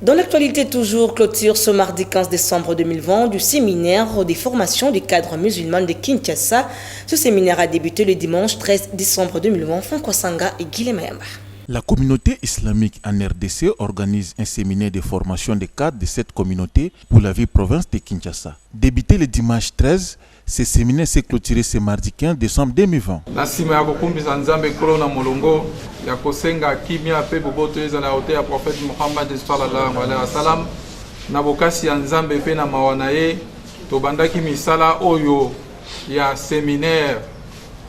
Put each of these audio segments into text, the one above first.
Dans l'actualité toujours, clôture ce mardi 15 décembre 2020 du séminaire des formations du cadre musulman de Kinshasa. Ce séminaire a débuté le dimanche 13 décembre 2020. Franco Sanga et Guilhem Mayamba. La communauté islamique en RDC organise un séminaire de formation des cadres de cette communauté pour la ville province de Kinshasa. Débuté le dimanche 13, ce séminaire s'est clôturé ce mardi 15 décembre 2020. Na sima ya kukumbiza nzambe kolo na molongo ya kosenga kimia pe boboto ezala hote ya prophète Muhammad sallallahu alaihi wasallam na bokasi ya nzambe pe na mawana ye tobandaki misala oyo ya séminaire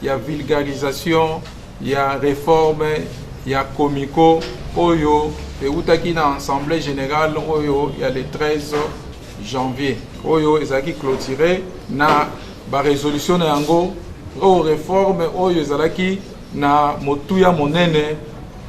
ya vulgarisation ya réforme ya komiko oyo eutaki na assemblée générale oyo ya le 13 janvier oyo ezaki clôturé na ba résolution na yango o réforme oyo ezalaki na motuya monene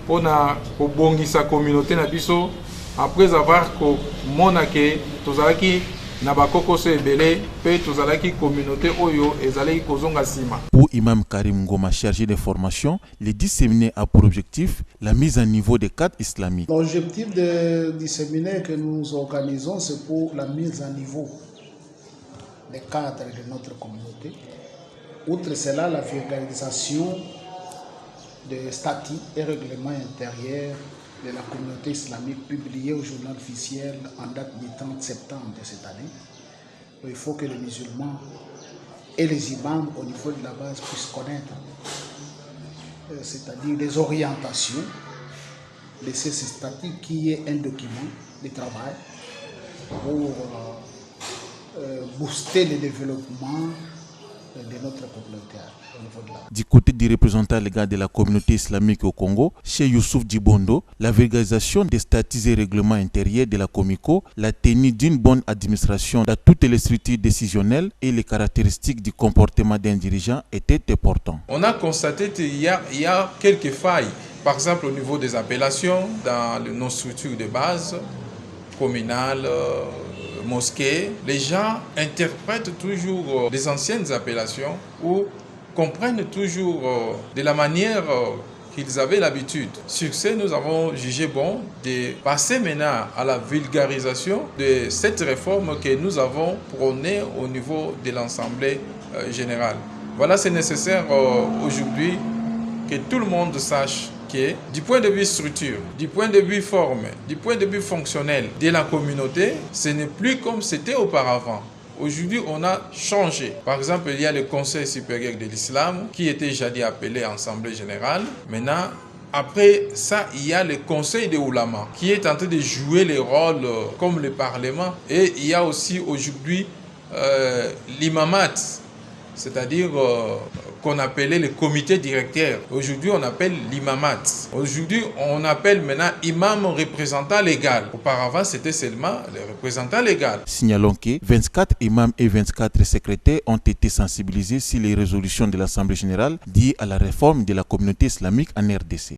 pona kobongisa communauté na biso après avoir ko monake tozalaki na bakokoso ebele pe tozalaki communauté oyo ezalaki kozonga sima. Pour Imam Karim Ngoma, chargé de formation, le 10 séminaire a pour objectif la mise à niveau des cadres islamiques. L'objectif du séminaire que nous organisons, c'est pour la mise à niveau des cadres de notre communauté. Outre cela, la vulgarisation des statuts et règlements intérieurs de la communauté islamique publiés au journal officiel en date du 30 septembre de cette année. Il faut que les musulmans et les imams au niveau de la base puissent connaître, c'est-à-dire les orientations de ces statuts qui est un document de travail pour booster le développement de notre communauté. Du côté du représentant légal de la communauté islamique au Congo, Cheikh Youssouf Djibondo, la vulgarisation des statuts et règlements intérieurs de la Comico, la tenue d'une bonne administration dans toutes les structures décisionnelles et les caractéristiques du comportement d'un dirigeant étaient importants. On a constaté qu'il y a quelques failles, par exemple au niveau des appellations dans nos structures de base, communales, mosquées. Les gens interprètent toujours les anciennes appellations ou comprennent toujours de la manière qu'ils avaient l'habitude. Sur ce, nous avons jugé bon de passer maintenant à la vulgarisation de cette réforme que nous avons prônée au niveau de l'Assemblée générale. Voilà, c'est nécessaire aujourd'hui que tout le monde sache que du point de vue structure, du point de vue forme, du point de vue fonctionnel de la communauté, ce n'est plus comme c'était auparavant. Aujourd'hui, on a changé. Par exemple, il y a le Conseil supérieur de l'islam qui était jadis appelé Assemblée générale. Maintenant, après ça, il y a le Conseil des oulémas qui est en train de jouer les rôles comme le Parlement. Et il y a aussi aujourd'hui l'imamat, c'est-à-dire qu'on appelait le comité directeur. Aujourd'hui, on appelle l'imamat. Aujourd'hui, on appelle maintenant imam représentant légal. Auparavant, c'était seulement le représentant légal. Signalons que 24 imams et 24 secrétaires ont été sensibilisés sur les résolutions de l'Assemblée générale liées à la réforme de la communauté islamique en RDC.